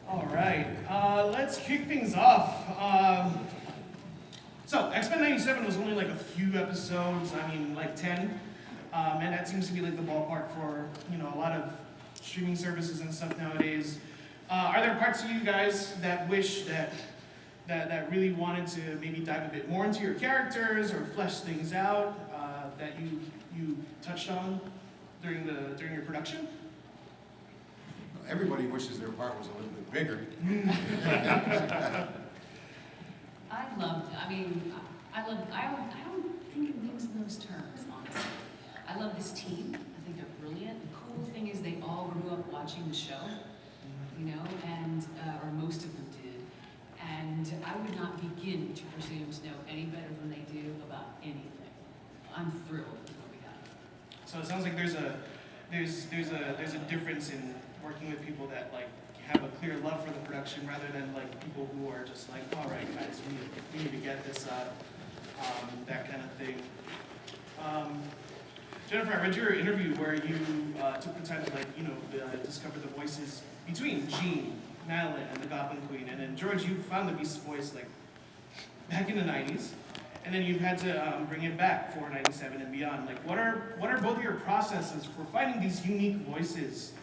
All right, let's kick things off. So X-Men '97 was only like a few episodes. I mean, like 10, and that seems to be like the ballpark for a lot of streaming services and stuff nowadays. Are there parts of you guys that wish that really wanted to maybe dive a bit more into your characters or flesh things out that you touched on during your production? Everybody wishes their part was a little bit bigger. I don't think of things in those terms, honestly. I love this team. I think they're brilliant. The cool thing is they all grew up watching the show, and, or most of them did. And I would not begin to presume to know any better than they do about anything. I'm thrilled with what we got. So it sounds like there's a difference in working with people that like have a clear love for the production rather than like people who are just like, all right, guys, we need to get this up, that kind of thing. Jennifer, I read your interview where you took the time to discover the voices between Jean, Madeline, and the Goblin Queen, and then George, you found the Beast's voice like back in the '90s, and then you've had to bring it back for '97 and beyond. Like, what are both of your processes for finding these unique voices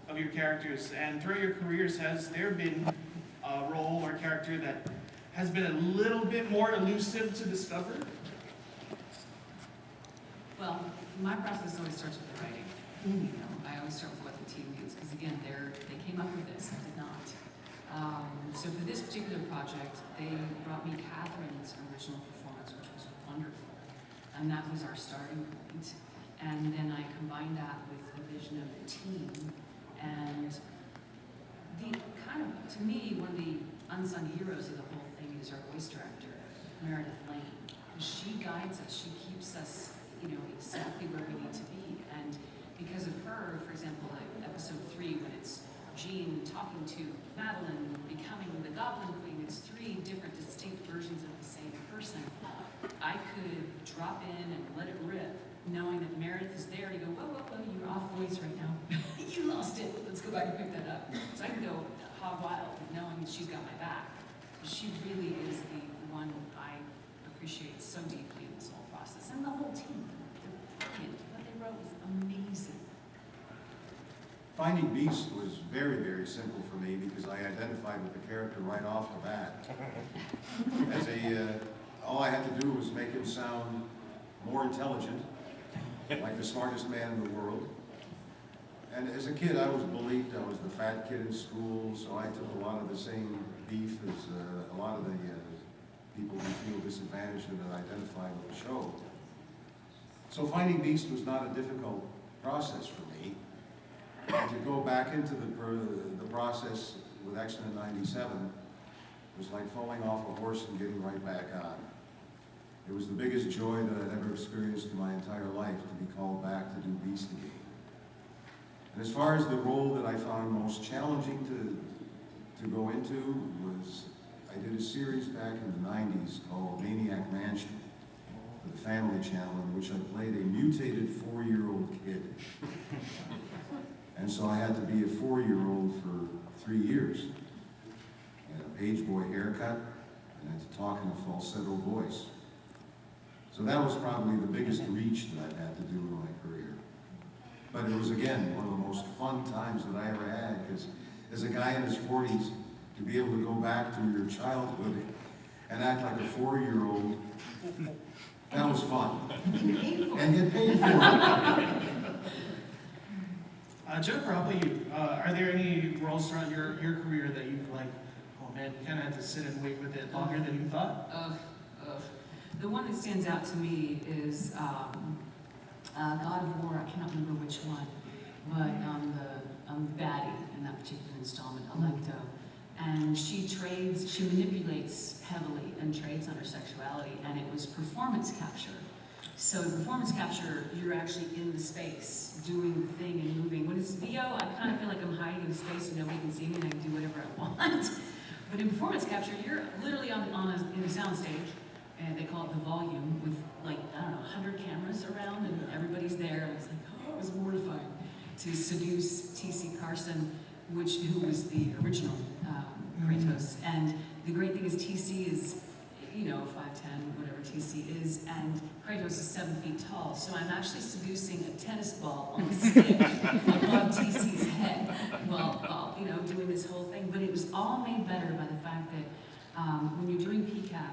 of your characters? And throughout your careers, has there been a role or character that has been a little bit more elusive to discover? Well, my process always starts with the writing. I always start with what the team needs, because again, they came up with this, I did not. So for this particular project, they brought me Catherine's original performance, which was wonderful. And that was our starting point. And then I combined that with the vision of the team. And to me, one of the unsung heroes of the whole thing is our voice director, Meredith Lane. She guides us, she keeps us, exactly where we need to be. And because of her, for example, like episode 3, when it's Jean talking to Madeline, becoming the Goblin Queen, it's 3 different distinct versions of the same person. I could drop in and let it rip, knowing that Meredith is there to go, whoa, you're off voice right now. You lost it, let's go back and pick that up. So I can go hog wild, knowing she's got my back. She really is the one I appreciate so deeply in this whole process. And the whole team, they're brilliant. What they wrote was amazing. Finding Beast was very, very simple for me because I identified with the character right off the bat. All I had to do was make him sound more intelligent, like the smartest man in the world. And as a kid, I was bullied. I was the fat kid in school, so I took a lot of the same beef as a lot of the people who feel disadvantaged and that identify with the show. So Finding Beast was not a difficult process for me. And to go back into the process with X-Men '97 was like falling off a horse and getting right back on. It was the biggest joy that I'd ever experienced in my entire life to be called back to do Beast again. And as far as the role that I found most challenging to go into was, I did a series back in the '90s called Maniac Mansion for the Family Channel, in which I played a mutated 4-year-old kid. And so I had to be a 4-year-old for 3 years. I had a page boy haircut, and I had to talk in a falsetto voice. So that was probably the biggest reach that I've had to do in my career. But it was, again, one of the most fun times that I ever had, because as a guy in his 40s, to be able to go back to your childhood and act like a 4-year-old, that was fun. And get paid for it. Jennifer, how about you? Are there any roles throughout your career that you've like, oh man, you kind of had to sit and wait with it longer than you thought? The one that stands out to me is God of War. I cannot remember which one, but the baddie in that particular installment, Electo. And she manipulates heavily and trades on her sexuality, and it was performance capture. So in performance capture, you're actually in the space, doing the thing and moving. When it's VO, I kind of feel like I'm hiding in space and nobody can see me and I can do whatever I want. But in performance capture, you're literally in a sound stage, and they call it the volume, with like, I don't know, 100 cameras around and everybody's there. And it's like, oh, it was mortifying to seduce T.C. Carson who was the original Kratos. And the great thing is TC is, 5'10", whatever TC is, and Kratos is 7 feet tall. So I'm actually seducing a tennis ball on a stick above TC's head while doing this whole thing. But it was all made better by the fact that when you're doing PCAP,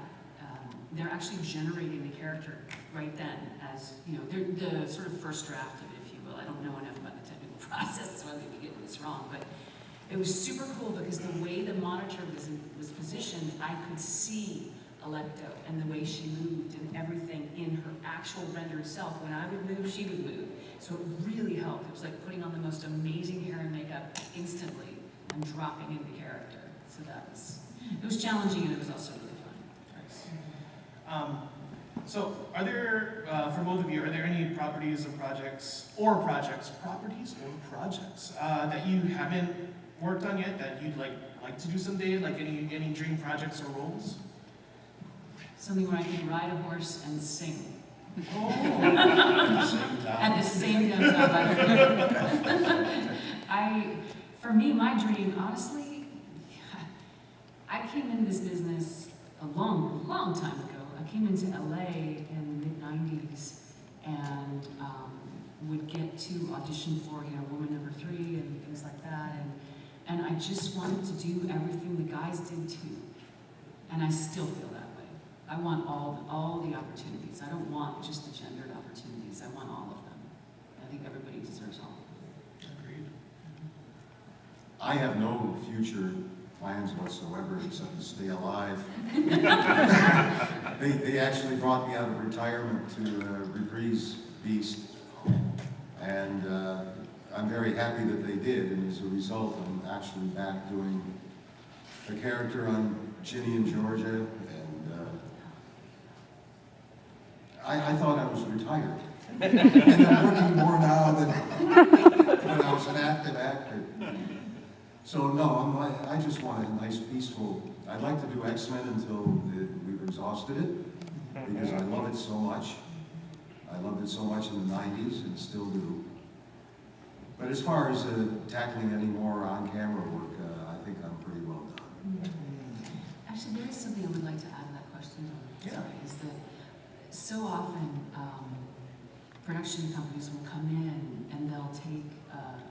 they're actually generating the character right then as, they're the sort of first draft of it, if you will. I don't know enough about the technical process, so I may be getting this wrong, but it was super cool because the way the monitor was positioned, I could see Alecto and the way she moved and everything in her actual rendered self. When I would move, she would move. So it really helped. It was like putting on the most amazing hair and makeup instantly and dropping into character. So it was challenging and it was also really fun. Nice. So are there, for both of you, are there any properties or projects that you haven't worked on yet that you'd like to do someday? Like any dream projects or roles? Something where I can ride a horse and sing. Oh, At the same time. For me, my dream, honestly, I came into this business a long, long time ago. I came into LA in the mid-90s and would get to audition for, Woman Number 3 and things like that. And I just wanted to do everything the guys did too. And I still feel that way. I want all the opportunities. I don't want just the gendered opportunities. I want all of them. I think everybody deserves all of them. Agreed. I have no future plans whatsoever except to stay alive. They actually brought me out of retirement to reprise Beast, and I'm very happy that they did, and as a result I'm actually back doing a character on Ginny and Georgia, and I thought I was retired. And I'm working more now than when I was an active actor. So no, I just want a nice, peaceful, I'd like to do X-Men until we've exhausted it, because I love it so much. I loved it so much in the 90s and still do. But as far as tackling any more on-camera work, I think I'm pretty well done. Actually, there is something I would like to add to that question. Yeah. Sorry, is that so often production companies will come in and they'll take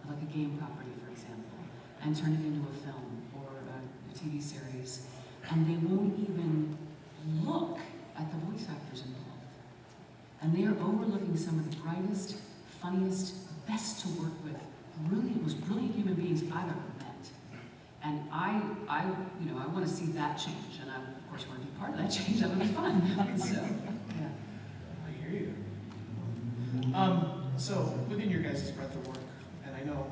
like a game property, for example, and turn it into a film or a TV series, and they won't even look at the voice actors involved. And they are overlooking some of the brightest, funniest, best to work with, most brilliant human beings I've ever met. And I want to see that change, and I, of course, want to be part of that change. That would be fun. So, yeah. I hear you. So within your guys' breadth of work, and I know,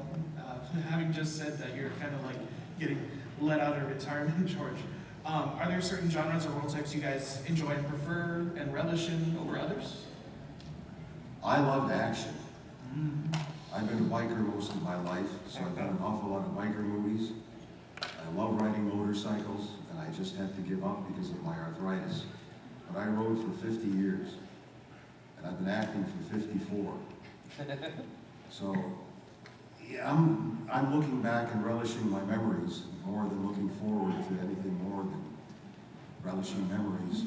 having just said that you're kind of like getting let out of retirement, George, are there certain genres or role types you guys enjoy and prefer and relish in over others? I loved action. I've been a biker most of my life, so I've done an awful lot of biker movies. I love riding motorcycles, and I just had to give up because of my arthritis. But I rode for 50 years, and I've been acting for 54. So, yeah, I'm looking back and relishing my memories more than looking forward to anything more than relishing memories.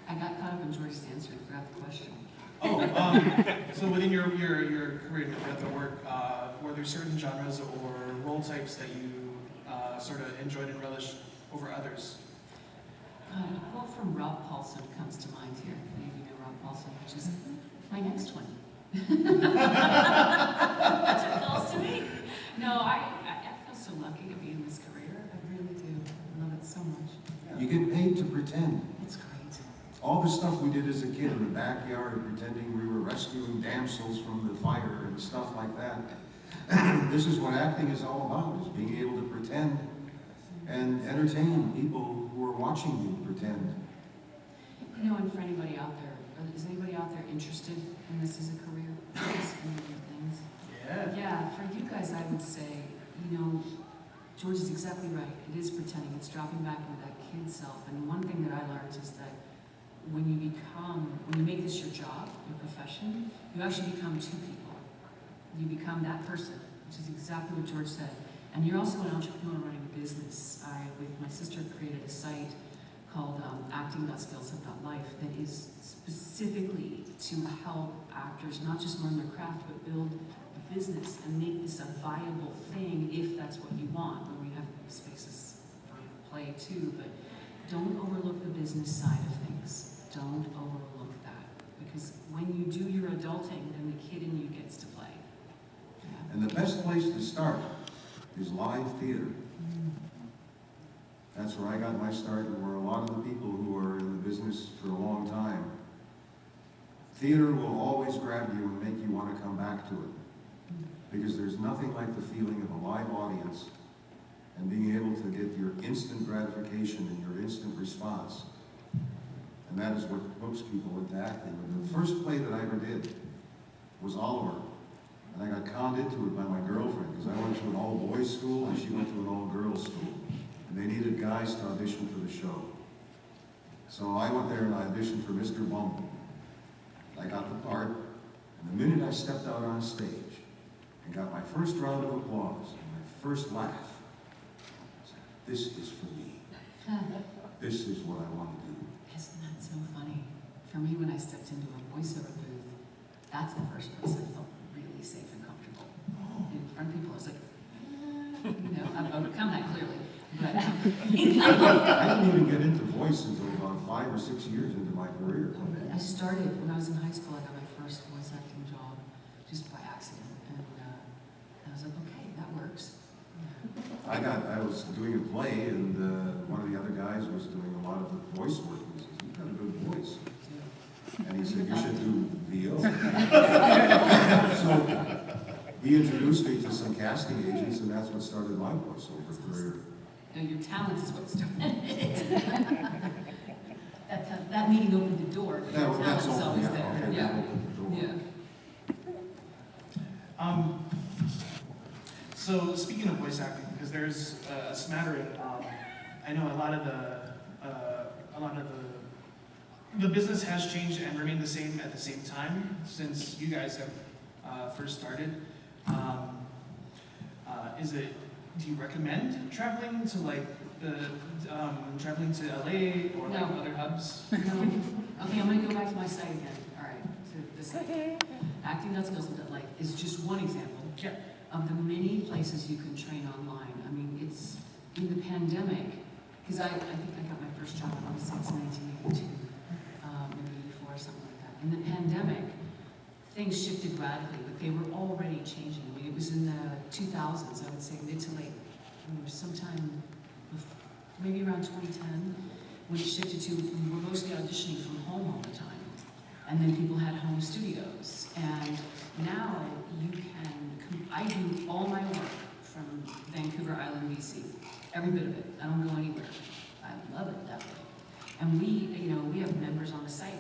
I got caught up in George's answer and forgot the question. So within your career and breadth of work, were there certain genres or role types that you sort of enjoyed and relished over others? A quote from Rob Paulson comes to mind here. Maybe you know Rob Paulson, which is my next one. That's what calls to me. No, I feel so lucky to be in this career. I really do. I love it so much. You get paid to pretend. It's great. All the stuff we did as a kid in the backyard, pretending we were rescuing damsels from the fire and stuff like that. This is what acting is all about, is being able to pretend and entertain people who are watching you pretend. You know, and for anybody out there, is anybody out there interested in this as a career? Things? Yeah. Yeah, for you guys, I would say, George is exactly right. It is pretending. It's dropping back into that kid self. And one thing that I learned is that when you make this your job, your profession, you actually become two people. You become that person, which is exactly what George said. And you're also an entrepreneur running a business. I, with my sister, created a site called acting.skillset.life that is specifically to help actors not just learn their craft, but build a business and make this a viable thing if that's what you want. And we have spaces for play too, but don't overlook the business side of things. Don't overlook that. Because when you do your adulting, then the kid in you gets to play. Yeah. And the best place to start is live theater. That's where I got my start, and where a lot of the people who are in the business for a long time. Theater will always grab you and make you want to come back to it. Because there's nothing like the feeling of a live audience and being able to get your instant gratification and your instant response. And that is what hooks people into acting. But the first play that I ever did was Oliver. And I got conned into it by my girlfriend, because I went to an all-boys school and she went to an all-girls school. And they needed guys to audition for the show. So I went there and I auditioned for Mr. Bumble. I got the part, and the minute I stepped out on stage and got my first round of applause and my first laugh, I said, this is for me. This is what I want to do. Isn't that so funny? For me, when I stepped into a voiceover booth, that's the first place I felt really safe and comfortable. In front of people, I was like, you know, I've overcome that clearly. But I didn't even get into voice until about 5 or 6 years into my career. I started, when I was in high school, I got my first voice acting job just by accident. And I was like, okay, that works. I was doing a play, and one of the other guys was doing a lot of the voice work. He said, you've got a good voice. And he said, you should do VO. So he introduced me to some casting agents, and that's what started my voiceover career. No, your talent is what started it. That meeting opened the door, but your talent is always there. Okay, Yeah. that opened the door. Yeah. So speaking of voice acting, because there's a smattering, I know a lot of the business has changed and remained the same at the same time since you guys have first started. Do you recommend traveling to like traveling to LA or like No. other hubs? No. Okay, I'm gonna go back to my site again. All right, to this acting.skillset.life is just one example Yeah. of the many places you can train online. I mean, it's in the pandemic, because I think I got my first job since 1982, maybe 84 or something like that. In the pandemic, things shifted radically, but they were already changing. I mean, it was in the 2000s, I would say, mid to late, sometime, maybe around 2010, when it shifted to, we were mostly auditioning from home all the time. And then people had home studios. And now you can, I do all my work from Vancouver Island, BC. Every bit of it. I don't go anywhere. I love it that way. And we have members on the site.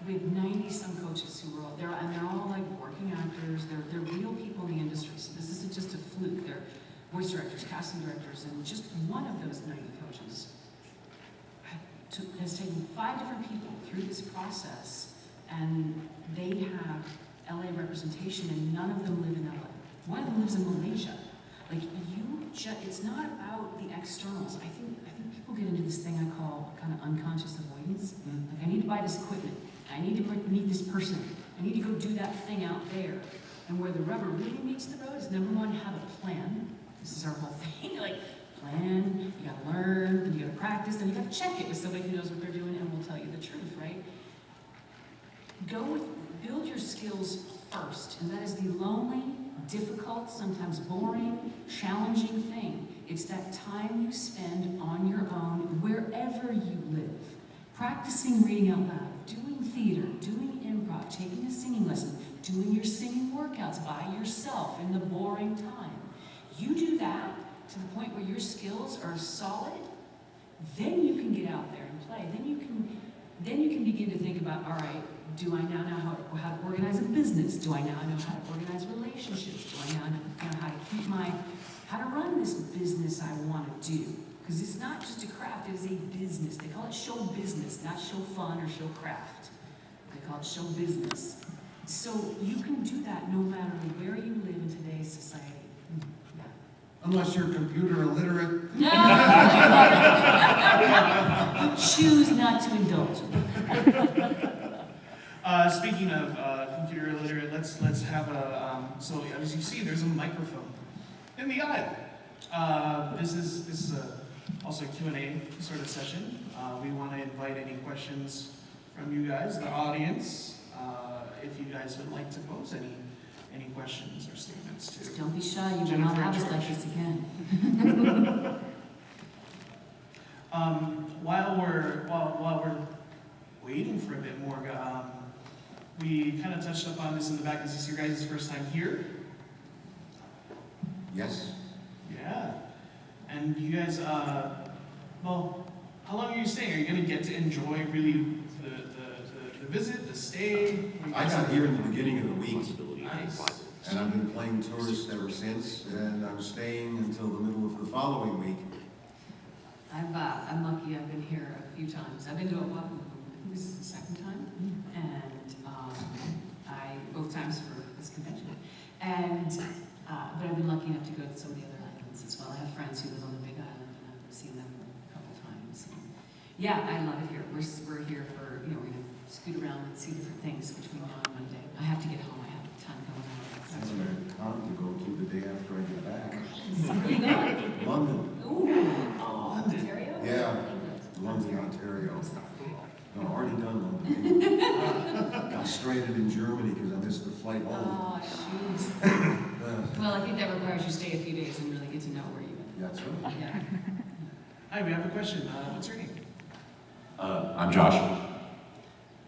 We have 90-some coaches who are all there, and they're all like working actors. They're real people in the industry. So this isn't just a fluke. They're voice directors, casting directors, and just one of those 90 coaches has taken 5 different people through this process, and they have LA representation, and none of them live in LA. One of them lives in Malaysia. Like it's not about the externals. I think people get into this thing I call kind of unconscious avoidance. Like, I need to buy this equipment. I need to meet this person. I need to go do that thing out there. And where the rubber really meets the road is, number one, have a plan. This is our whole thing. Like, plan, you gotta learn, then you gotta practice, then you gotta check it with somebody who knows what they're doing and will tell you the truth, right? Build your skills first, and that is the lonely, difficult, sometimes boring, challenging thing. It's that time you spend on your own, wherever you live. Practicing reading out loud, doing theater, doing improv, taking a singing lesson, doing your singing workouts by yourself in the boring time. You do that to the point where your skills are solid, then you can get out there and play. Then you can begin to think about, all right, do I now know how to organize a business? Do I now know how to organize relationships? Do I now know how to run this business I want to do? Because it's not just a craft, it is a business. They call it show business, not show fun or show craft. They call it show business. So you can do that no matter where you live in today's society. Yeah. Unless you're computer illiterate. Choose not to indulge. Speaking of computer illiterate, let's have a, so as you see, there's a microphone in the aisle. This is also a Q&A sort of session. We want to invite any questions from you guys, the audience, if you guys would like to pose any questions or statements to. Don't be shy, you will Jennifer not have us and like George. this again. While we're waiting for a bit more, we kind of touched upon this in the back. Is this your guys' first time here? Yes. Yeah. And you guys, well, how long are you staying? Are you going to get to enjoy really the visit, the stay? I got here in the beginning of the week, Nice. and I've been playing tourist ever since, and I'm staying until the middle of the following week. I'm lucky. I've been here a few times. I've been to Oahu. I think this is the second time, and both times for this convention. And but I've been lucky enough to go to some of the other islands as well. I have friends who live on the Big Island, and I've seen them a couple times. And yeah, I love it here. We're here for we're gonna scoot around and see different things between now and Monday. I have to get home. I have a ton going on. I'm going to come to go to the day after I get back. Where you going? London. Ooh, Ontario? Yeah, London, Ontario. No, already done London. Got stranded in Germany because I missed the flight home. Oh, shoot. Well, I think that requires you stay a few days and really get to know where you've been. That's right. Yeah. Hi, we have a question. What's your name? I'm Josh.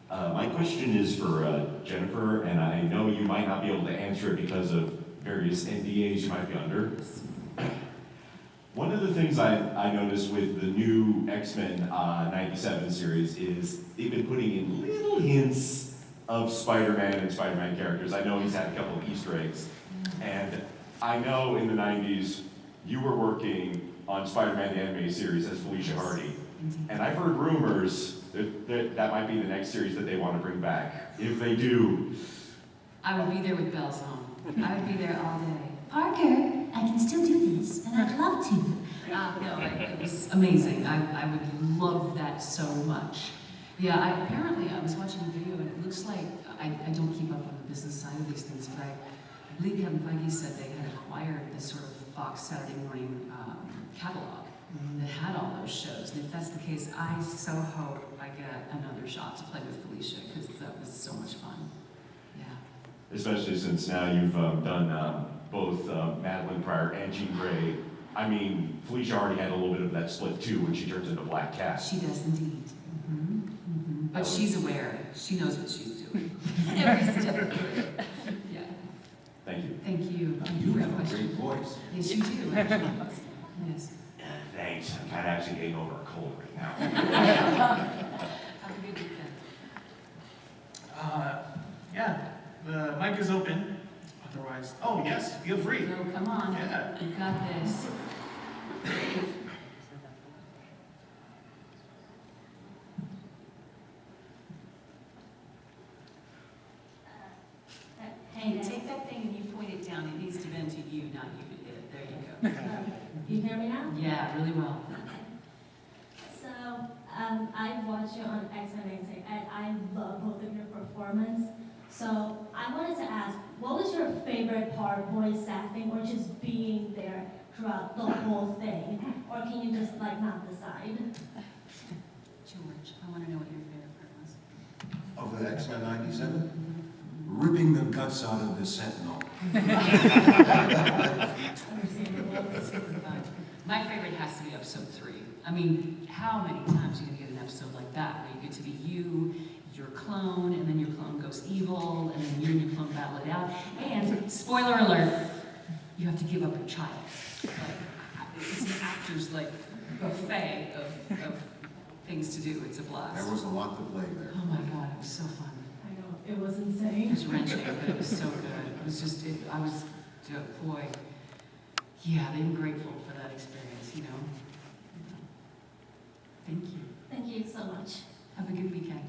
My question is for Jennifer, and I know you might not be able to answer it because of various NDAs you might be under. One of the things I noticed with the new X-Men 97 series is they've been putting in little hints of Spider-Man and Spider-Man characters. I know he's had a couple of Easter eggs. And I know in the 90s, you were working on Spider-Man the animated series as Felicia Hardy. And I've heard rumors that might be the next series that they want to bring back. If they do, I would be there with bells on. I would be there all day. Parker, I can still do this, and I'd love to. It was amazing. I would love that so much. Yeah, apparently I was watching a video, and it looks like, I don't keep up on the business side of these things, but I believe Kevin Feige said they had acquired this sort of Fox Saturday morning catalog that had all those shows. And if that's the case, I so hope I get another shot to play with Felicia, because that was so much fun. Yeah. especially since now you've done both Madeline Pryor and Jean Grey. I mean, Felicia already had a little bit of that split too when she turns into Black Cat. She does indeed. But she's aware. She knows what she's doing. Every step of the way. Yeah. Thank you. Thank you. You have a great voice. Yes, you do, actually. Yes. Thanks. I'm kind of actually getting over a cold right now. Have a good weekend. Yeah, the mic is open. Otherwise, oh yes, feel free. No, come on. Yeah. We've got this. Hey, take that thing and you point it down. It needs to bend to you, not you to hit it. There you go. You hear me now? Yeah, really well. So, I watched you on X-Men and I love both of your performance. So, I wanted to ask, what was your favorite part, voice acting, or just being there throughout the whole thing? Or can you just, like, not decide? George, I want to know what your favorite part was. Of the X-Men 97? Ripping the guts out of the Sentinel. Understandable. Super fun. My favorite has to be episode 3. I mean, how many times are you going to get an episode like that where you get to be you, your clone, and then your clone goes evil, and then you and your clone battle it out. And, spoiler alert, you have to give up your child. Like, it's an actor's, like, buffet of things to do. It's a blast. There was a lot to play there. Oh my God, it was so fun. I know, it was It insane. was wrenching, but it was so good. It was just, boy, yeah, they were grateful for that experience, you know? Thank you. Thank you so much. Have a good weekend.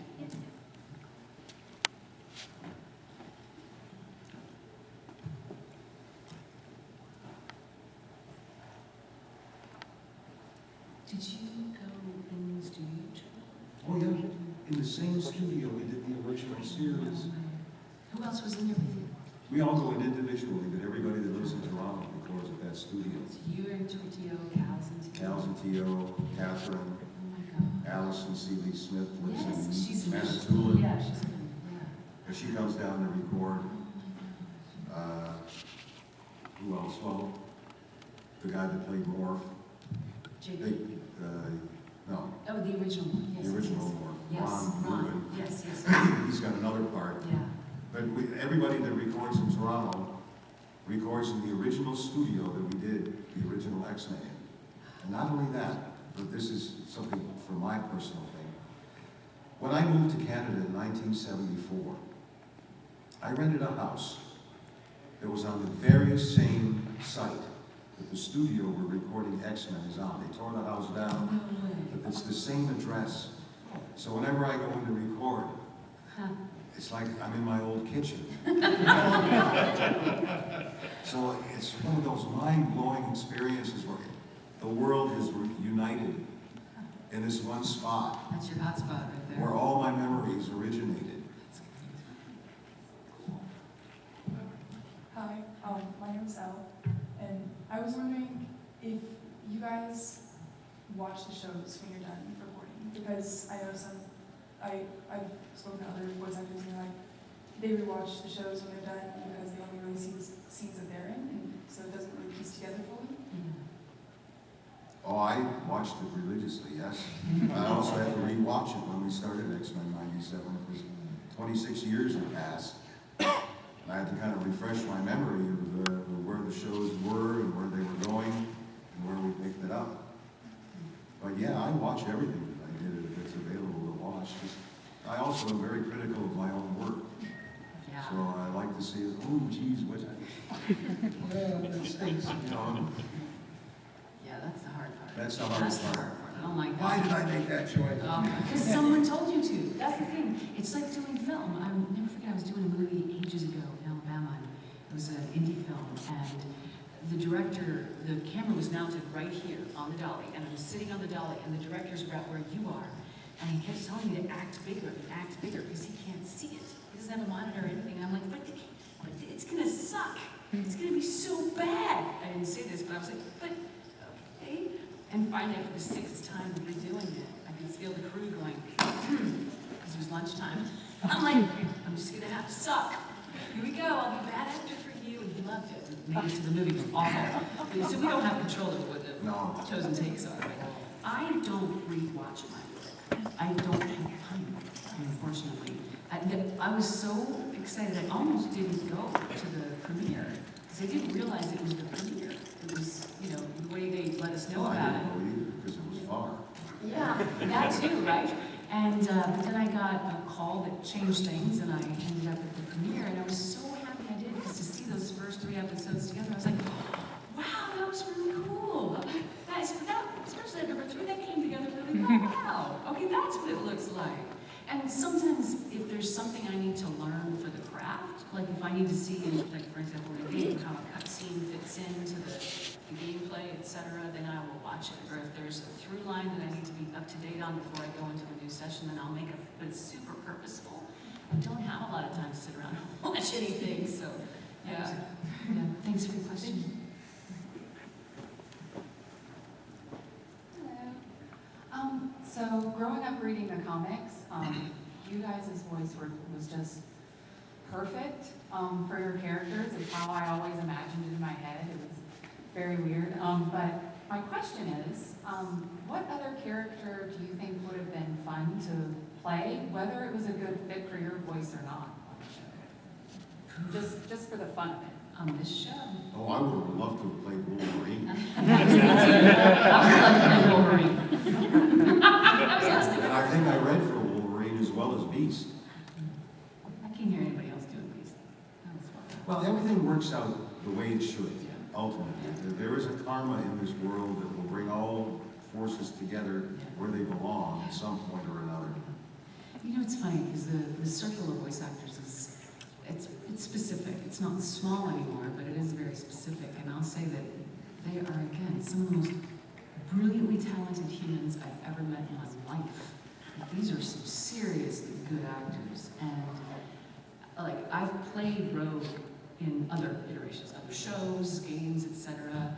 the same studio we did the original series. Who else was in there with you? We all go in individually, but everybody that lives in Toronto records at that studio. It's you and Tortio, Cal's and Tio. Cal's and Tio, Catherine, Oh my God. Allison Seeley Smith lives Yes, she's in Manitoulin. Yeah, she's good. Yeah. And she comes down to record. Oh my God. Who else? Well, the guy that played Morph. JP. No, Oh, the original one. Yes, the original yes. Morph. Yes, Ron Rubin. Yes, yes. He's got another part. Yeah. But everybody that records in Toronto records in the original studio that we did the original X-Men in. And not only that, but this is something for my personal thing. When I moved to Canada in 1974, I rented a house that was on the very same site that the studio we're recording X-Men is on. They tore the house down, No way. but it's the same address. So whenever I go in to record, Huh. it's like I'm in my old kitchen. So it's one of those mind-blowing experiences where the world is united in this one spot That's your hotspot right there. where all my memories originated. Hi, my name's Elle, and I was wondering if you guys watch the shows when you're done recording, because I know I've spoken to other voice actors and they're like, they rewatch the shows when they're done because they only really see the scenes that they're in, and so it doesn't really piece together fully. Oh, I watched it religiously, yes. I also had to rewatch it when we started X-Men '97 because 26 years had passed. And I had to kind of refresh my memory of where the shows were and where they were going and where we picked it up. But yeah, I watch everything that I did if it's available to watch. I also am very critical of my own work. Yeah. So I like to see, oh geez, what well, that stinks, you know. Yeah, that's the hard part. That's the hardest part. I don't like that. Why did I make that choice? Because someone told you to. That's the thing. It's like doing film. I'll never forget, I was doing a movie ages ago in Alabama. It was an indie film, and the director, the camera was mounted right here on the dolly, and I was sitting on the dolly, and the director's about where you are. And he kept telling me to act bigger, because he can't see it. He doesn't have a monitor or anything. I'm like, but it's gonna suck. It's gonna be so bad. I didn't say this, but I was like, but okay. And finally, after the 6th time of redoing it, I could feel the crew going, because it was lunchtime. I'm like, I'm just gonna have to suck. Here we go, I'll be a bad actor for you. And he loved it. Made it to the movie, it was awful. So we don't have control of what the No. chosen takes are. But I don't rewatch my work. I don't have time, unfortunately. I was so excited, I almost didn't go to the premiere, because I didn't realize it was the premiere. It was, you know, the way they let us know I about it. didn't know either because it was far. Yeah, that too, right? And but then I got a call that changed things, and I ended up at the premiere, and I was so happy I did, because to see those first 3 episodes together, I was like, wow, that was really cool. Especially number 3, that came together really well. Wow, okay, that's what it looks like. And sometimes, if there's something I need to learn for the craft, like if I need to see, like for example, in a game, how a cutscene fits into the gameplay, etc., then I will watch it. Or if there's a through line that I need to be up to date on before I go into a new session, then I'll make it. But it's super purposeful. I don't have a lot of time to sit around and watch anything, so yeah. Yeah. Thanks for your question. So growing up reading the comics, you guys' voice was just perfect for your characters. It's how I always imagined it in my head. It was very weird. But my question is, what other character do you think would have been fun to play, whether it was a good fit for your voice or not on the show? Just for the fun of it. On this show. Oh, I would have loved to have played Wolverine. And I think I read for Wolverine as well as Beast. I can't hear anybody else doing these. Well, everything works out the way it should, ultimately. There is a karma in this world that will bring all forces together where they belong at some point or another. You know, it's funny, because the circle of voice actors is, it's specific. It's not small anymore, but it is very specific. And I'll say that they are, again, some of the most brilliantly talented humans I've ever met in my life. these are some seriously good actors. And like, I've played Rogue in other iterations, other shows, games, etc.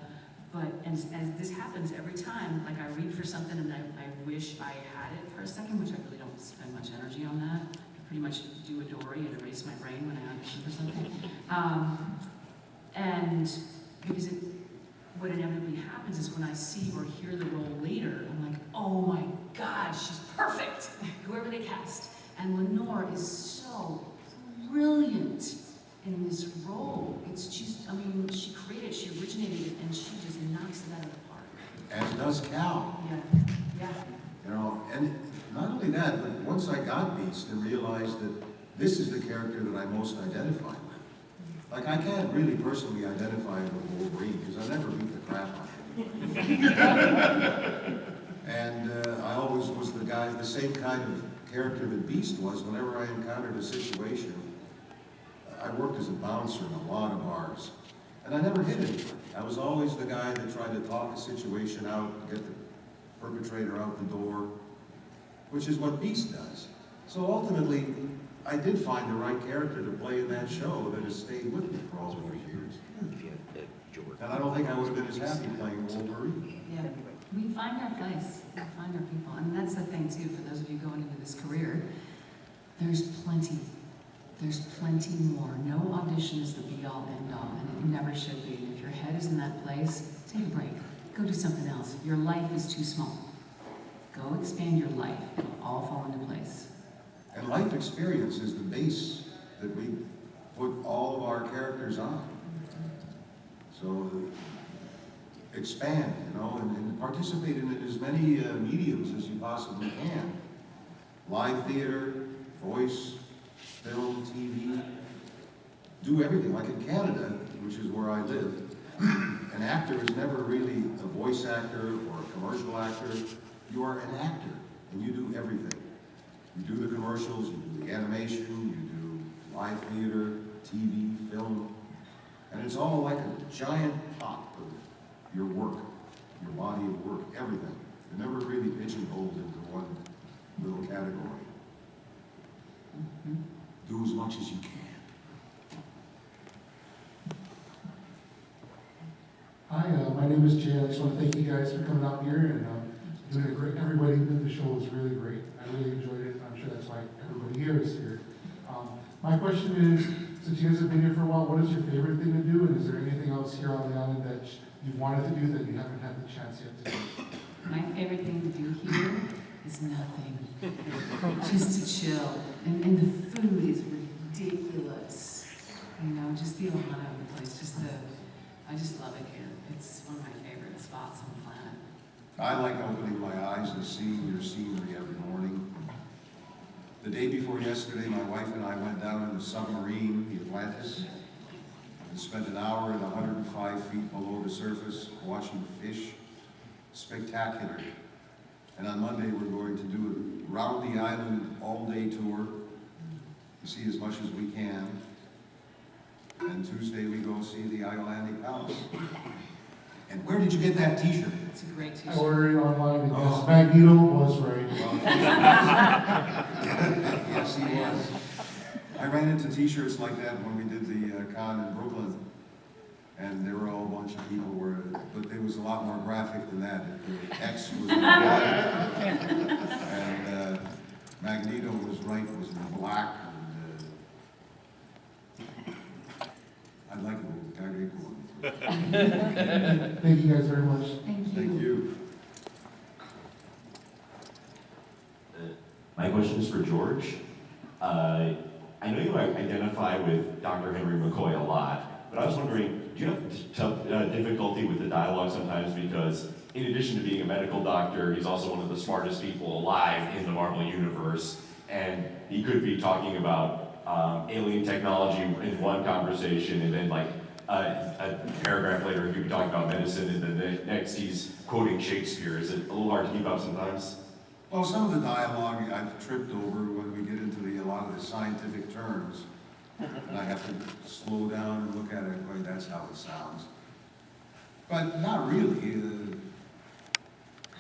But, and this happens every time, like I read for something and I wish I had it for a second, which I really don't spend much energy on that. I pretty much do a Dory and erase my brain when I audition for something. And because what inevitably happens is when I see or hear the role later, I'm like, oh my God, she's perfect, whoever they cast. And Lenore is so brilliant in this role. She's, I mean, she created, she originated it, and she just knocks it out of the park. As does Cal. Yeah, yeah. You know, and not only that, but once I got Beast and realized that this is the character that I most identify with. Like, I can't really personally identify with Wolverine because I never beat the crap out of him. And I always was the same kind of character that Beast was. Whenever I encountered a situation, I worked as a bouncer in a lot of bars, and I never hit anybody. I was always the guy that tried to talk a situation out, get the perpetrator out the door, which is what Beast does. So ultimately, I did find the right character to play in that show that has stayed with me for all those years. And I don't think I would have been as happy playing Wolverine. Yeah, we find our place, we find our people. And that's the thing too, for those of you going into this career, there's plenty more. No audition is the be-all, end-all, and it never should be. And if your head is in that place, take a break. Go do something else. Your life is too small. Go expand your life. It'll all fall into place. And life experience is the base that we put all of our characters on. So expand, you know, and participate in as many mediums as you possibly can. Live theater, voice, film, TV, do everything. Like in Canada, which is where I live, an actor is never really a voice actor or a commercial actor. You are an actor, and you do everything. You do the commercials, you do the animation, you do live theater, TV, film, and it's all like a giant pot of your work, your body of work, everything. You're never really pigeonholed into one little category. Do as much as you can. Hi, my name is Jay. I just want to thank you guys for coming out here and doing a great. Everybody did the show was really great. I really enjoyed it. I'm sure that's why everybody here is here. My question is, since you guys have been here for a while, what is your favorite thing to do? And is there anything else here on the island that you wanted to do that you haven't had the chance yet to do? My favorite thing to do here is nothing. Just to chill. And the food is ridiculous. You know, just the Ohana of the place. I just love it here. It's one of my favorite spots on the planet. I like opening my eyes and seeing your scenery every morning. The day before yesterday, my wife and I went down in the submarine, the Atlantis, and spent an hour at 105 feet below the surface watching fish. Spectacular. And on Monday, we're going to do a round the island all-day tour to see as much as we can. And Tuesday, we go see the Iolani Palace. And where did you get that t-shirt? It's a great I t-shirt. ordered it online and yes, Magneto was right. Yes, he was. I ran into t-shirts like that when we did the con in Brooklyn. And there were all a bunch of people but it was a lot more graphic than that. The X was in white, and Magneto was in black. And, I'd like a very cool. Thank you guys very much. Thank you. Thank you. My question is for George. I know you identify with Dr. Henry McCoy a lot, but I was wondering, do you have difficulty with the dialogue sometimes because in addition to being a medical doctor, he's also one of the smartest people alive in the Marvel Universe, and he could be talking about alien technology in one conversation, and then like a paragraph later he could be talking about medicine, and then the next he's quoting Shakespeare. Is it a little hard to keep up sometimes? Well, some of the dialogue I've tripped over when we get into a lot of the scientific terms. And I have to slow down and look at it, going, that's how it sounds. But not really.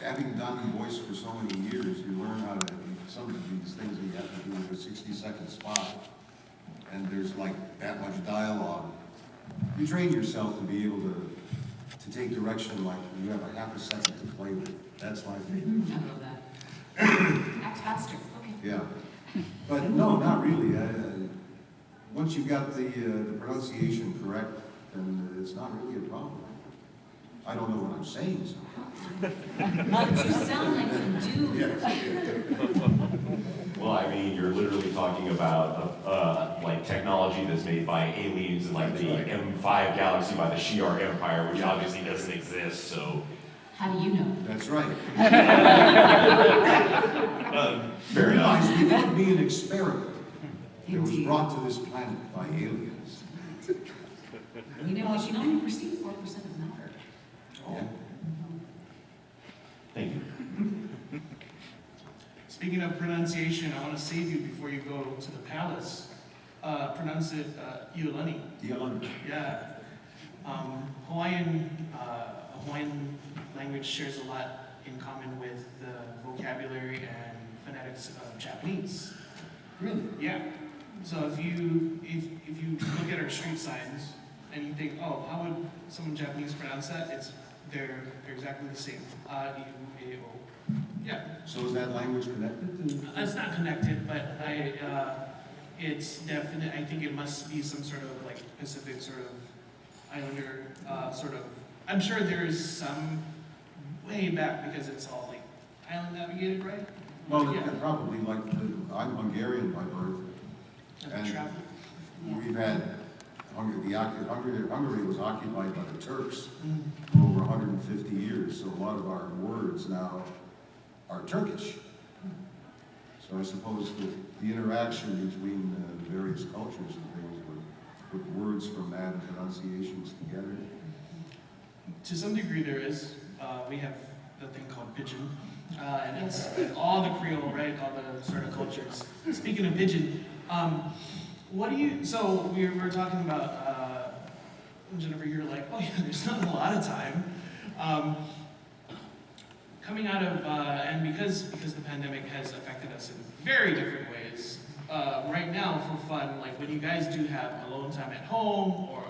Having done voice for so many years, you learn how to some of these things that you have to do in a 60-second spot, and there's like that much dialogue. You train yourself to be able to take direction like you have a half a second to play with. That's my favorite. I love that. Act faster, okay. Yeah. But no, not really. Once you got the pronunciation correct, then it's not really a problem. I don't know what I'm saying, so. You sound like you do. Yeah. Well, I mean, you're literally talking about like technology that's made by aliens in like the M5 galaxy by the Shi'ar Empire, which obviously doesn't exist. So, How do you know? That's right. fair enough. Realize we could be an experiment that was Indeed. brought to this planet by aliens. You know, we can only perceive 4% of matter. Oh. Thank you. Speaking of pronunciation, I want to save you before you go to the palace. Pronounce it Iolani. Iolani. Yeah. Hawaiian language shares a lot in common with the vocabulary and phonetics of Japanese. Really? Yeah. So if you look at our street signs and you think, oh, how would someone Japanese pronounce that? They're exactly the same. A-U-A-O. Yeah. So is that language connected to? It's not connected, but it's definite. I think it must be some sort of like Pacific sort of islander sort of. I'm sure there's some way back because it's all like island navigated, right? Well, Yeah. probably like, I'm Hungarian by birth. And travel. We've had, Hungary was occupied by the Turks Mm. for over 150 years, so a lot of our words now are Turkish. So I suppose the interaction between the various cultures and things would put words from that and pronunciations together. To some degree, there is. We have the thing called pidgin, and it's all the Creole, right? All the sort of cultures. Speaking of pidgin, what do you? So we were talking about Jennifer. You're like, oh yeah, there's not a lot of time. Coming out of and because the pandemic has affected us in very different ways. Right now, for fun, like when you guys do have alone time at home or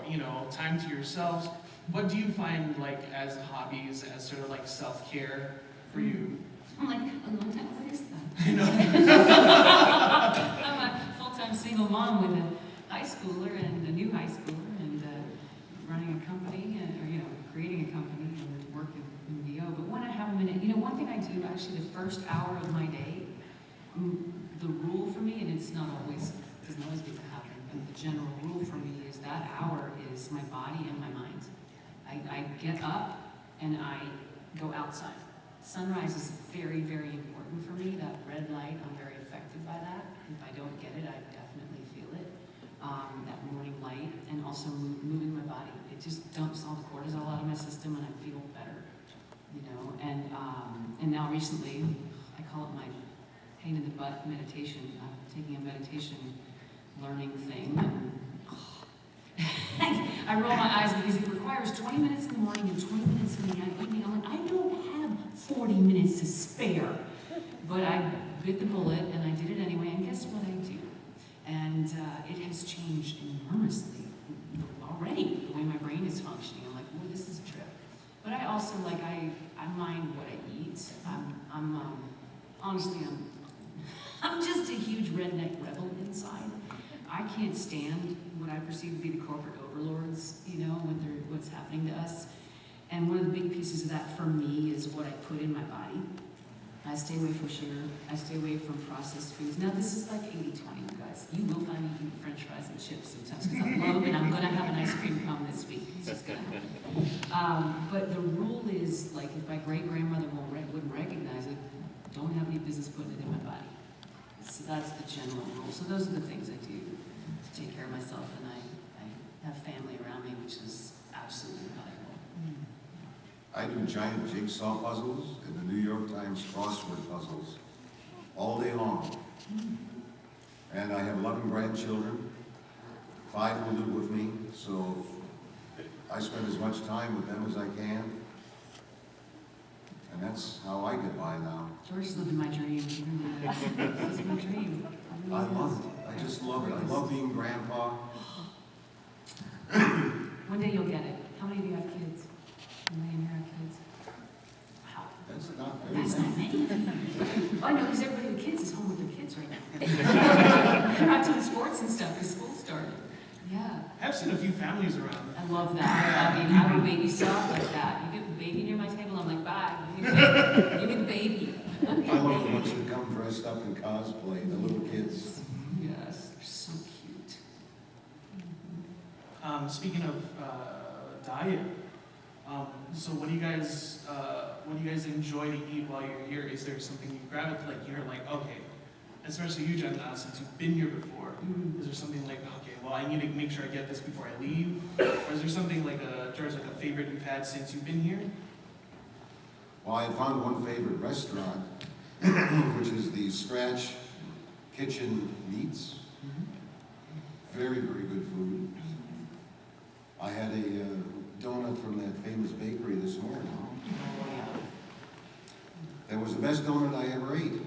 time to yourselves. What do you find like as hobbies, as sort of like self-care for you? I'm like, a long time, what is that? You know? I'm a full-time single mom with a high schooler and a new high schooler and running a company or creating a company and working in VO. But when I have a minute, one thing I do actually the first hour of my day, the rule for me, and it's not always, doesn't always get to happen, but the general rule for me is that hour is my body and my mind. I get up and I go outside. Sunrise is very, very important for me. That red light, I'm very affected by that. If I don't get it, I definitely feel it. That morning light, and also moving my body. It just dumps all the cortisol out of my system, and I feel better. And now recently, I call it my pain in the butt meditation. I'm taking a meditation learning thing. I roll my eyes because it requires 20 minutes in the morning and 20 minutes in the evening. I'm like, I don't have 40 minutes to spare. But I bit the bullet and I did it anyway, and guess what I do? And it has changed enormously already, the way my brain is functioning. I'm like, oh, this is a trip. But I also, I mind what I eat. Honestly, I'm just a huge redneck rebel inside. I can't stand what I perceive to be the corporate overlords, what's happening to us. And one of the big pieces of that for me is what I put in my body. I stay away from sugar. I stay away from processed foods. Now, this is like 80-20, you guys. You will find me eating French fries and chips sometimes because I love and I'm going to have an ice cream cone this week. It's just going to happen. But the rule is, like, if my great-grandmother wouldn't recognize it, don't have any business putting it in my body. So that's the general rule. So those are the things I do to take care of myself, and I have family around me, which is absolutely valuable. I do giant jigsaw puzzles and the New York Times crossword puzzles all day long. And I have 11 grandchildren. 5 will live with me, so I spend as much time with them as I can. And that's how I get by now. George's living my dream. It's my dream. I love it. I just love it. I love being grandpa. One day you'll get it. How many of you have kids? How many of you have kids? Wow. That's not very That's many. not many. Oh, I know, because everybody with kids is home with their kids right now. They're out doing sports and stuff because school started. Yeah, I've seen a few families around. I love that. I mean, I would baby stuff like that. You get the baby near my table, I'm like, bye. Give me the baby. I love the ones that come dressed up in cosplay, the little kids. Yes, they're so cute. Speaking of diet, so what do you guys enjoy to eat while you're here? Is there something you gravitate, like you're like, okay, especially you, Jen, since you've been here before, is there something like, okay, well, I need to make sure I get this before I leave? Or is there something like George, like a favorite you've had since you've been here? Well, I found one favorite restaurant, which is the Scratch Kitchen Meats. Very, very good food. I had a donut from that famous bakery this morning. That was the best donut I ever ate.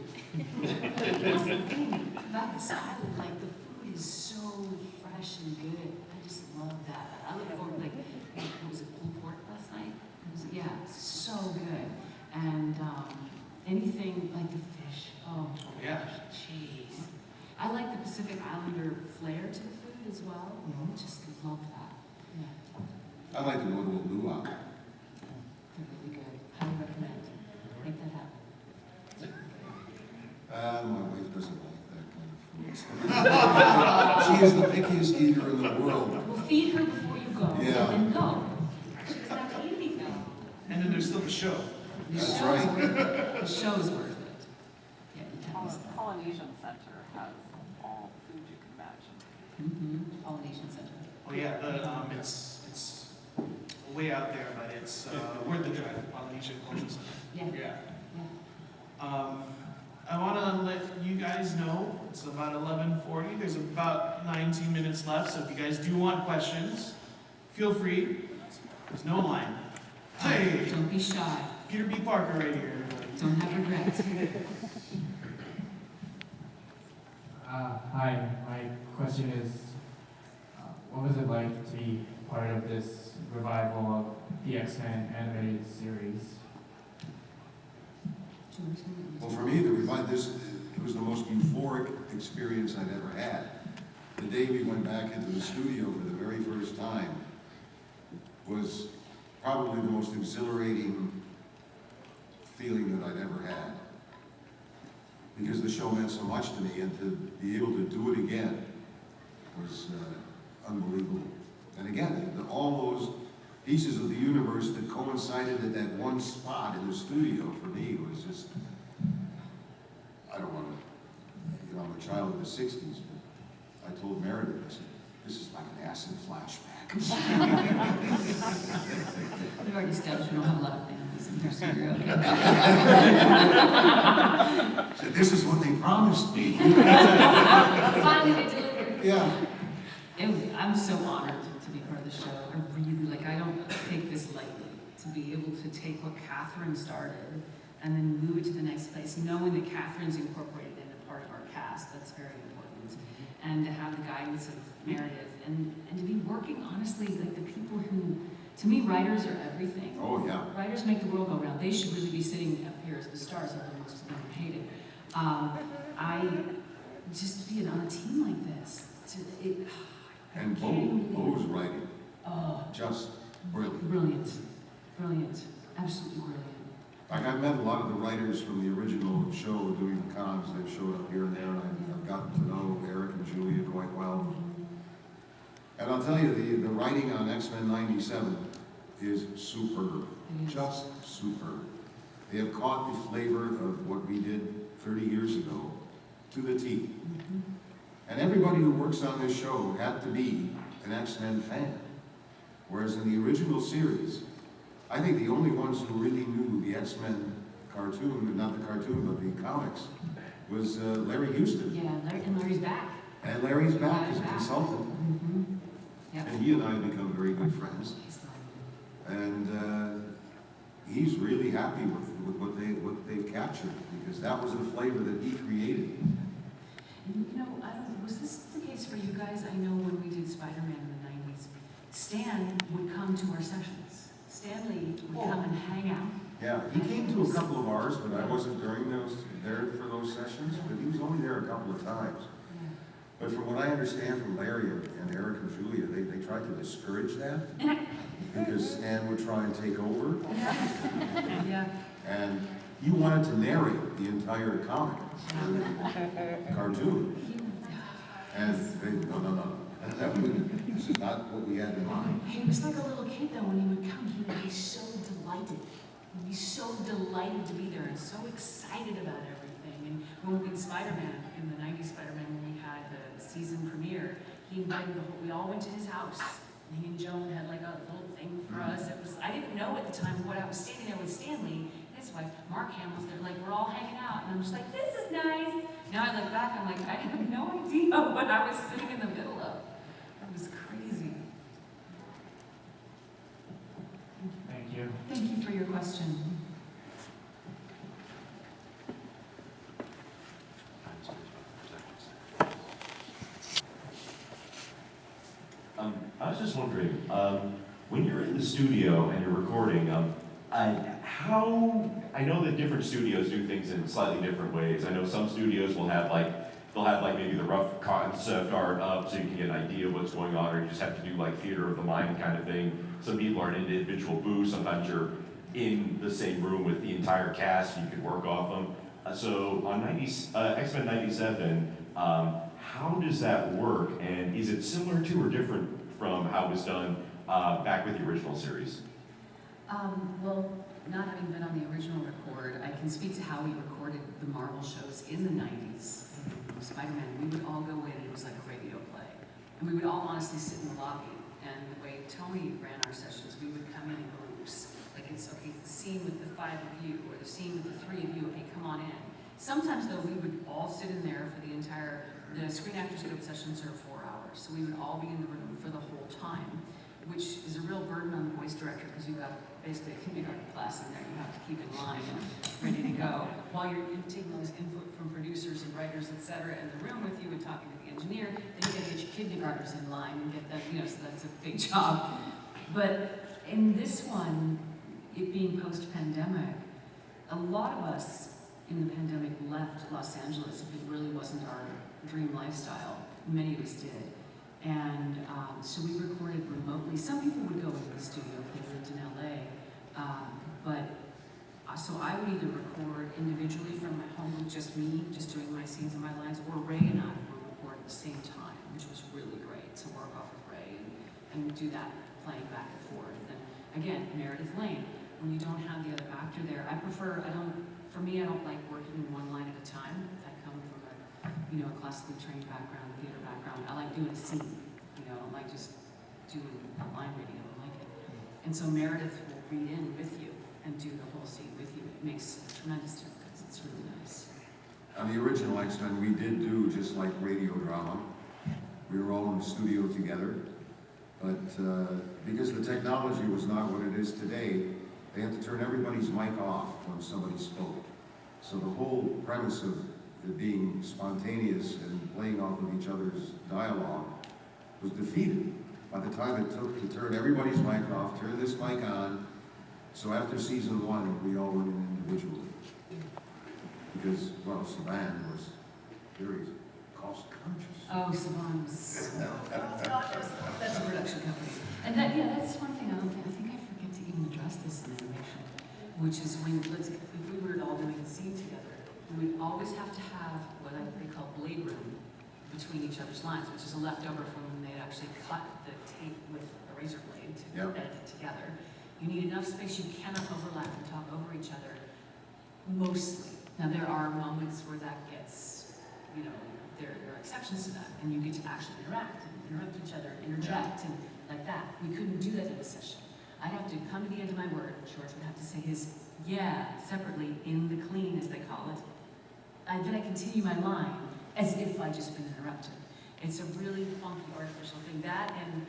That's the thing about this island, like the food is so fresh and good. I just love that. I look forward, like, was it pulled pork last night? Yeah, so good. And anything like the fish. Oh, Yeah. jeez. I like the Pacific Islander flair to the food as well. Just love that. Yeah, I'd like to go to a luau. they're really good. Highly recommend. Make that happen. My wife doesn't like that kind of food. She is the pickiest eater in the world. Well, feed her before you go. Yeah. And go. She doesn't have to eat anything. And then there's still the show. The That's show's right. worth it. The show's worth it. Yeah, you can't miss that. Polynesian Center has all the food you can imagine. Polynesian Center. Oh yeah, it's way out there, but it's worth the drive. Polynesian Cultural Center. Yeah. Yeah. I want to let you guys know it's about 11:40. There's about 19 minutes left, so if you guys do want questions, feel free. There's no line. Hey, Don't be shy. Peter B. Parker right here, everybody. Don't have regrets. Hi, my question is, what was it like to be part of this revival of the X-Men animated series? Well, for me, it was the most euphoric experience I'd ever had. The day we went back into the studio for the very first time was probably the most exhilarating feeling that I'd ever had. Because the show meant so much to me, and to be able to do it again was unbelievable. And again, all those pieces of the universe that coincided at that one spot in the studio for me was just, I don't want to, I'm a child of the 60s, but I told Meredith, I said, this is like an acid flashback. We've already established we don't have a lot of families in here, so you're okay. I said, this is what they promised me. Finally, they delivered. Yeah. I'm so honored to be part of the show. I really, I don't take this lightly, to be able to take what Catherine started and then move it to the next place, knowing that Catherine's incorporated in a part of our cast. That's very important. And to have the guidance of Meredith, and to be working, honestly, like the people who, to me, writers are everything. Oh, yeah. Writers make the world go round. They should really be sitting up here as the stars, although most of them are hated. Just to be on a team like this, And Bo's writing, just brilliant. Brilliant, absolutely brilliant. Like, I've met a lot of the writers from the original show doing the cons. They've showed up here and there, and I've gotten to know Eric and Julia quite well. And I'll tell you, the writing on X-Men 97 is superb, just superb. They have caught the flavor of what we did 30 years ago to the T. And everybody who works on this show had to be an X-Men fan. Whereas in the original series, I think the only ones who really knew the X-Men cartoon, not the cartoon, but the comics, was Larry Houston. Yeah, and Larry's back. And Larry's back as a consultant. Yep. And he and I have become very good friends. And he's really happy with what they've captured, because that was the flavor that he created. And, you know, I don't, was this the case for you guys? I know when we did Spider-Man in the 90s, Stan would come to our sessions. Stanley would come and hang out. Yeah, he came to a couple of ours, but I wasn't there for those sessions, but he was only there a couple of times. Yeah. But from what I understand from Larry and Eric and Julia, they tried to discourage that because Stan would try and take over. Yeah. And he wanted to narrate the entire comic, cartoon. And they, no. This is not what we had in mind. He was like a little kid though when he would come. He would be so delighted. He would be so delighted to be there and so excited about everything. And when we did Spider-Man, in the 90s Spider-Man, when we had the season premiere, he invited we all went to his house. And he and Joan had like a little thing for us. It was, I didn't know at the time what I was standing there with Stanley and his wife, Mark Hamill's there, like we're all hanging out. And I'm just like, this is nice. Now I look back, I'm like, I have no idea what I was sitting in the middle of. It was crazy. Thank you. Thank you for your question. I was just wondering, when you're in the studio and you're recording, I know that different studios do things in slightly different ways. I know some studios will have they'll have maybe the rough concept art up so you can get an idea of what's going on, or you just have to do like theater of the mind kind of thing. Some people are in individual booths. Sometimes you're in the same room with the entire cast and you can work off them. So on X-Men 97, how does that work? And is it similar to or different from how it was done back with the original series? Well, not having been on the original record, I can speak to how we recorded the Marvel shows in the 90s. Spider-Man, we would all go in, it was like a radio play. And we would all honestly sit in the lobby. And the way Tony ran our sessions, we would come in groups. Like it's, okay, the scene with the 5 of you, or the scene with the 3 of you, okay, come on in. Sometimes though, we would all sit in there for the Screen Actors Guild sessions are 4 hours. So we would all be in the room for the whole time, which is a real burden on the voice director because you've got basically a kindergarten class in there you have to keep in line and ready to go. While you're taking all this input from producers and writers, et cetera, in the room with you and talking to the engineer, then you gotta get your kindergartners in line and get them, so that's a big job. But in this one, it being post-pandemic, a lot of us in the pandemic left Los Angeles if it really wasn't our dream lifestyle. Many of us did. And so we recorded remotely. Some people would go into the studio if they lived in LA. So I would either record individually from my home with just me, just doing my scenes and my lines, or Ray and I would record at the same time, which was really great to work off of Ray and do that playing back and forth. And again, Meredith Lane, when you don't have the other actor there, for me, I don't like working one line at a time. I come from a classically trained background, theater background. I like doing a scene, I don't like just doing a line reading, I don't like it. And so Meredith will read in with you and do the whole scene with you. It makes a tremendous difference, it's really nice. On the original X-Men, we did do just like radio drama. We were all in the studio together, but because the technology was not what it is today, they had to turn everybody's mic off when somebody spoke. So the whole premise of it being spontaneous and playing off of each other's dialogue was defeated by the time it took to turn everybody's mic off, turn this mic on. So after season 1, we all went in individually. Because, well, Saban was very cost-conscious. Oh, Saban was that's a production company. And that's one thing I think I forget to even address this in animation, which is if we were all doing a scene together, we would always have to have what they call blade room between each other's lines, which is a leftover from when they actually cut the tape with a razor blade to edit it together. You need enough space, you cannot overlap and talk over each other, mostly. Now there are moments where that gets, there are exceptions to that, and you get to actually interact and interrupt each other, interject, and like that. We couldn't do that in a session. I'd have to come to the end of my word, George would have to say his yeah separately in the clean, as they call it. Then I continue my line as if I'd just been interrupted. It's a really funky, artificial thing. That and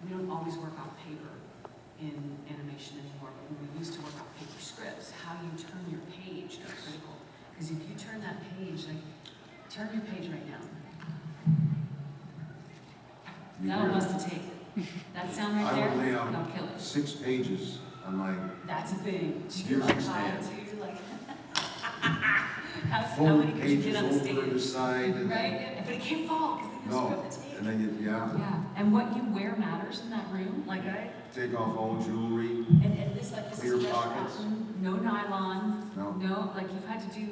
we don't always work off paper. in animation anymore, but when we used to work on paper scripts, how you turn your page is critical. Because if you turn that page, like, turn your page right now. You That'll hear bust a tape. That sound right I there, would lay out that'll kill it. 6 pages on my That's a thing. Do you music like high stand. too? Like, how Full many could you pages get on the over the stage? side. And Right? But it can't fall because then you'll screw No, up the tape. and then you, yeah, Yeah, and what you wear matters in that room. Like take off all jewelry. and this like this Clear is a pockets. cotton, no nylon, No. like I've had to do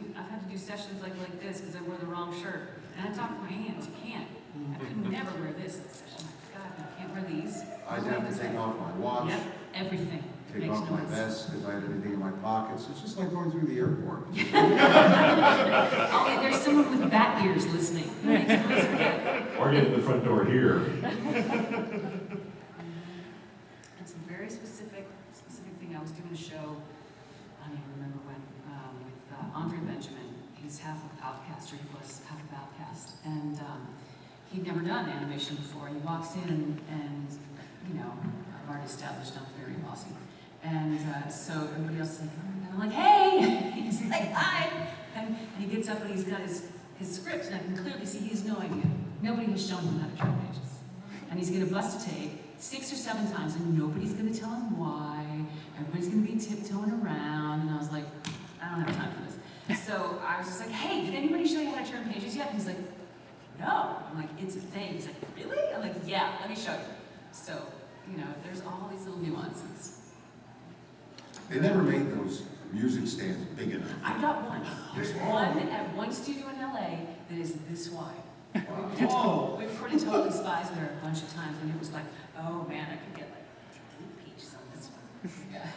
sessions like this because I wore the wrong shirt. And I talk with my hands, you can't. I could never wear this in a session. God, I can't wear these. I'd have to take off my watch, Yep, everything. take Makes off my noise. vest if I had anything in my pockets. It's just like going through the airport. Oh, there's someone with bat ears listening. Or get to the front door here. It's a very specific thing. I was doing a show, I don't even remember when, with Andre Benjamin. He's half of Outcast, or he was half of Outcast. And he'd never done animation before. He walks in and you know, I've already established I'm very bossy. And so everybody else is like, oh, and I'm like, hey! He's like, hi! And he gets up and he's got his scripts, and I can clearly see he's knowing it. Nobody has shown him how to turn pages. And he's gonna bust a tape 6 or 7 times, and nobody's gonna tell him why. Everybody's gonna be tiptoeing around, and I was like, I don't have time for this. So I was just like, hey, did anybody show you how to turn pages yet? And he's like, no. I'm like, it's a thing. He's like, really? I'm like, yeah, let me show you. So, you know, there's all these little nuances. They never made those music stands big enough. I got one. There's one at one studio in LA that is this wide. We've recorded Totally Spies there a bunch of times, and it was like, oh man, I could get like 2 peaches on this one. Yeah.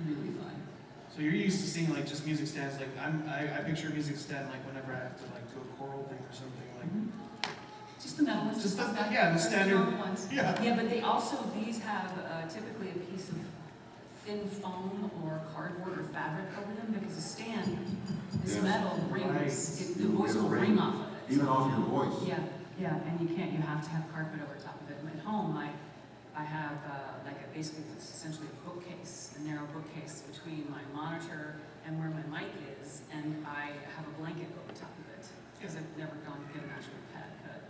Really fun. So you're used to seeing like just music stands, like I picture a music stand like whenever I have to like do a choral thing or something like. Just the metal ones. Just the- like that. yeah, the Just standard- normal ones. Yeah. Yeah, but they also, these have typically a piece of thin foam or cardboard or fabric over them because the stand, this Yes. metal rings, Right. the voice will ring off of it. Even off your voice. Yeah, yeah, and you have to have carpet over top of it. At home, I have basically it's essentially a bookcase, a narrow bookcase between my monitor and where my mic is, and I have a blanket over top of it because I've never gone to get an actual pad cut.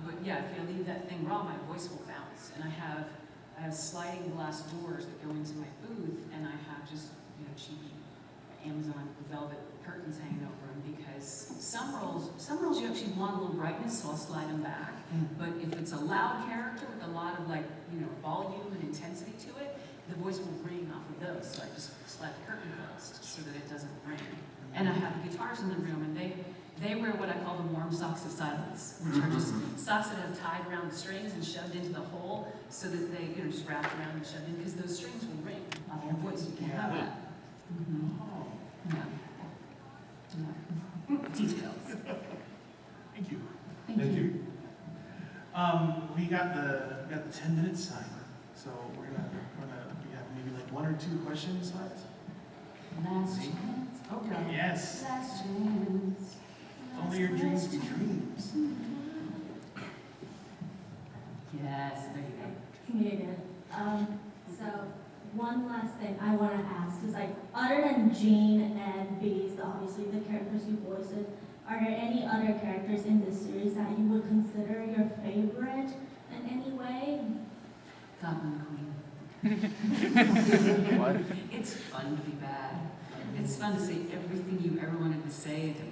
But yeah, if you leave that thing raw, my voice will bounce, and I have sliding glass doors that go into my booth, and I have just cheap Amazon velvet curtains hanging over them because some roles you actually want a little brightness, so I'll slide them back. But if it's a loud character with a lot of volume and intensity to it, the voice will ring off of those. So I just slide the curtain closed so that it doesn't ring. And I have guitars in the room, and they wear what I call the warm socks of silence, which are just socks that have tied around the strings and shoved into the hole so that they just wrap around and shoved in, because those strings will ring off your voice. You can't have that. Yeah. Yeah. Details. Thank you. Thank you. We got the 10-minute sign, so we're gonna we have maybe like 1 or 2 questions left. Last chance. Okay. Yes. Last chance. Only your dreams be dreams. Yes, there you go. It's me again. So one last thing I want to ask is other than Jean and Beast, obviously the characters you voiced, are there any other characters in this series that you would consider your favorite in any way? Goblin Queen. What? It's fun to be bad. It's fun to say everything you ever wanted to say and to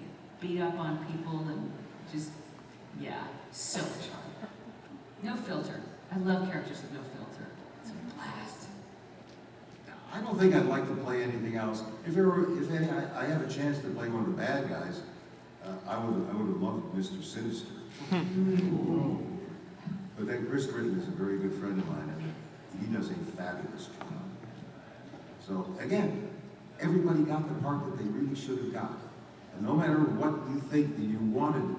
beat up on people and just, yeah, so much fun. No filter. I love characters with no filter. It's a blast. I don't think I'd like to play anything else. If I have a chance to play one of the bad guys, I would have loved Mr. Sinister. But then Chris Britton is a very good friend of mine, and he does a fabulous job. So again, everybody got the part that they really should have got. And no matter what you think that you wanted,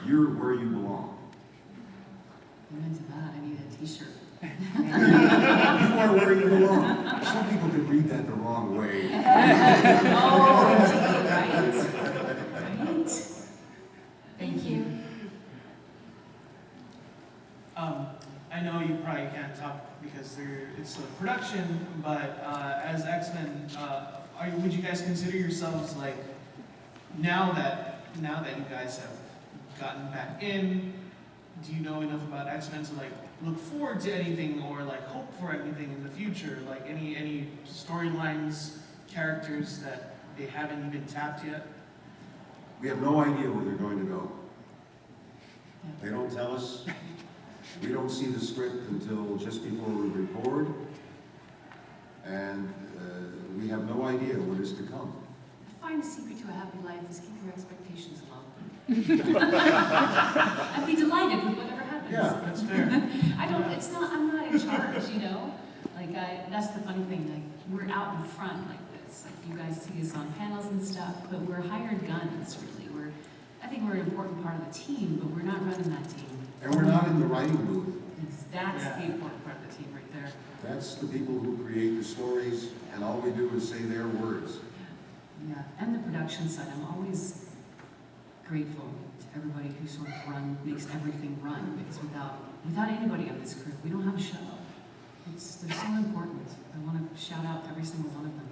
you're where you belong. I'm into that. I need a t-shirt. You are where you belong. Some people could read that the wrong way. Oh, indeed, right? Right. Thank you. I know you probably can't talk because it's a production, but as X-Men, would you guys consider yourselves like, now that you guys have gotten back in, do you know enough about X-Men to like look forward to anything or like hope for anything in the future? Like any storylines, characters that they haven't even tapped yet? We have no idea where they're going to go. They don't tell us. We don't see the script until just before we record. And we have no idea what is to come. Find the secret to a happy life is keep your expectations low. I'd be delighted with whatever happens. Yeah, That's fair. I'm not in charge, you know? Like, that's the funny thing, like, we're out in front like this. Like, you guys see us on panels and stuff, but we're hired guns, really. I think we're an important part of the team, but we're not running that team. and we're not in the writing booth. That's Yeah. the important part of the team right there. That's the people who create the stories, and all we do is say their words. Yeah, and the production side, I'm always grateful to everybody who sort of makes everything run, because without anybody on this crew, we don't have a show. They're so important. I want to shout out every single one of them.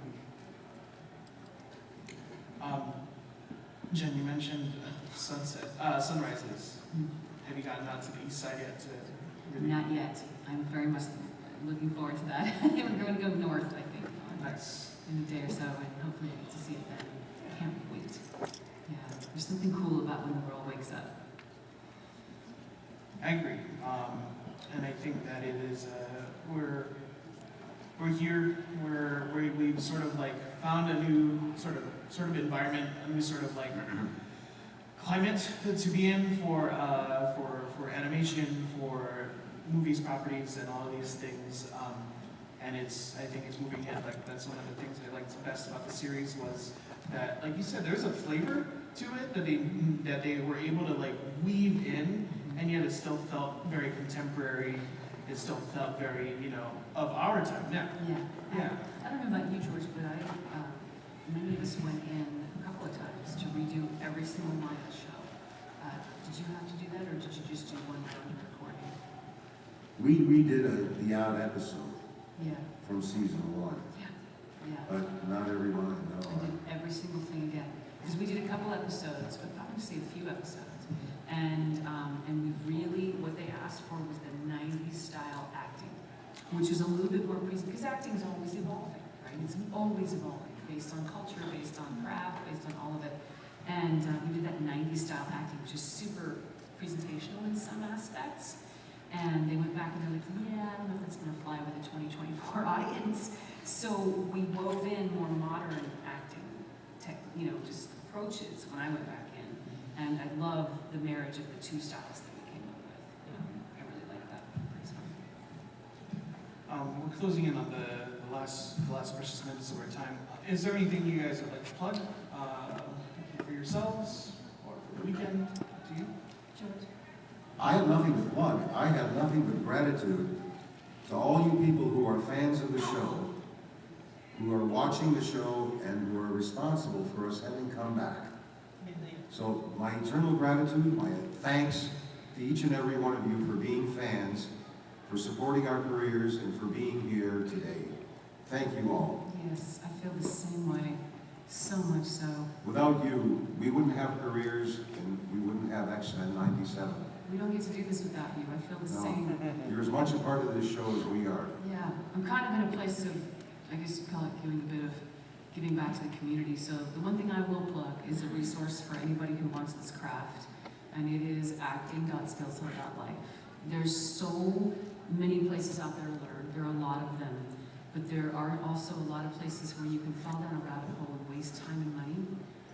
Jen, you mentioned sunrises. Mm. Have you gotten out to the east side yet? Really? Not yet. I'm very much looking forward to that. We're going to go north, I think, Nice. in a day or so, and hopefully I get to see it then. Can't wait. Yeah, there's something cool about when the world wakes up. I agree. And I think that it is, we're here, we've sort of like found a new sort of environment, a new sort of like climate to be in for animation, for movies, properties, and all of these things. And I think it's moving ahead. Like that's one of the things I liked best about the series was that, like you said, there's a flavor to it that they were able to like weave in, and yet it still felt very contemporary. It still felt very, of our time now. Yeah. Yeah. I don't know about you, George, but many of us went in a couple of times to redo every single line of the show. Did you have to do that, or did you just do one round of recording? We redid the odd episode Yeah. from season 1, Yeah. but not everyone, no. I did every single thing again. Because we did a couple episodes, but I would say a few episodes. And we really, what they asked for was the 90s style acting, which is a little bit more recent, because acting is always evolving, right? It's always evolving, based on culture, based on craft, based on all of it. And we did that 90s style acting, which is super presentational in some aspects. And they went back and they're like, yeah, I don't know if that's going to fly with a 2024 audience. So we wove in more modern acting, just approaches when I went back in. And I love the marriage of the two styles that we came up with. I really like that. We're closing in on the last precious minutes of our time. Is there anything you guys would like to plug for yourselves or for the weekend? Do you? George? I have nothing to plug. I have nothing but gratitude to all you people who are fans of the show, who are watching the show, and who are responsible for us having come back. So my eternal gratitude, my thanks to each and every one of you for being fans, for supporting our careers, and for being here today. Thank you all. Yes, I feel the same way. So much so. Without you, we wouldn't have careers, and we wouldn't have X-Men 97. We don't get to do this without you. I feel the No. same. You're as much a part of this show as we are. Yeah, I'm kind of in a place of, I guess you'd call it giving back to the community. So the one thing I will plug is a resource for anybody who wants this craft, and it is acting.skillset.life. There's so many places out there to learn. There are a lot of them, but there are also a lot of places where you can fall down a rabbit hole and waste time and money.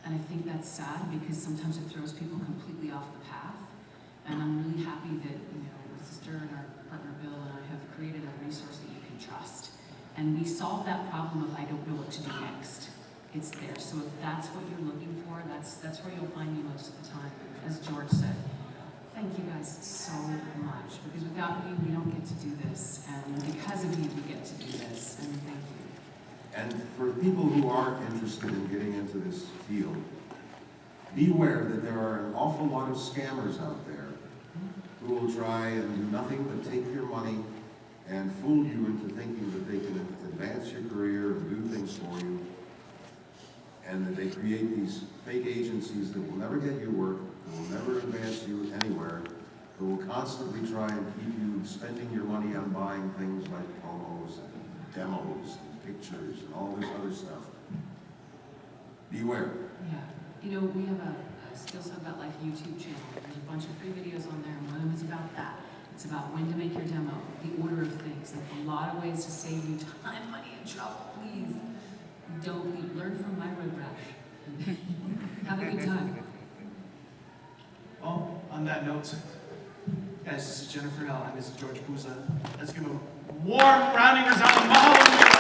And I think that's sad because sometimes it throws people completely off the path. And I'm really happy that, my sister and our partner Bill and I have created a resource that you can trust. And we solve that problem of I don't know what to do next. It's there. So if that's what you're looking for, that's where you'll find me most of the time. As George said, thank you guys so much. Because without you, we don't get to do this. And because of you, we get to do this. And thank you. And for people who are interested in getting into this field, beware that there are an awful lot of scammers out there who will try and do nothing but take your money and fool you into thinking that they can advance your career and do things for you, and that they create these fake agencies that will never get you work, that will never advance you anywhere, that will constantly try and keep you spending your money on buying things like promos and demos and pictures and all this other stuff. Beware. Yeah, you know, we have a Skills Hub About Life YouTube channel. There's a bunch of free videos on there, and one of them is about that. It's about when to make your demo, the order of things, and a lot of ways to save you time, money, and trouble. Please don't learn from my road rash. Have a good time. Well, on that note, guys, this is Jennifer L. and this is George Buza. Let's give a warm rounding resounding mahalo.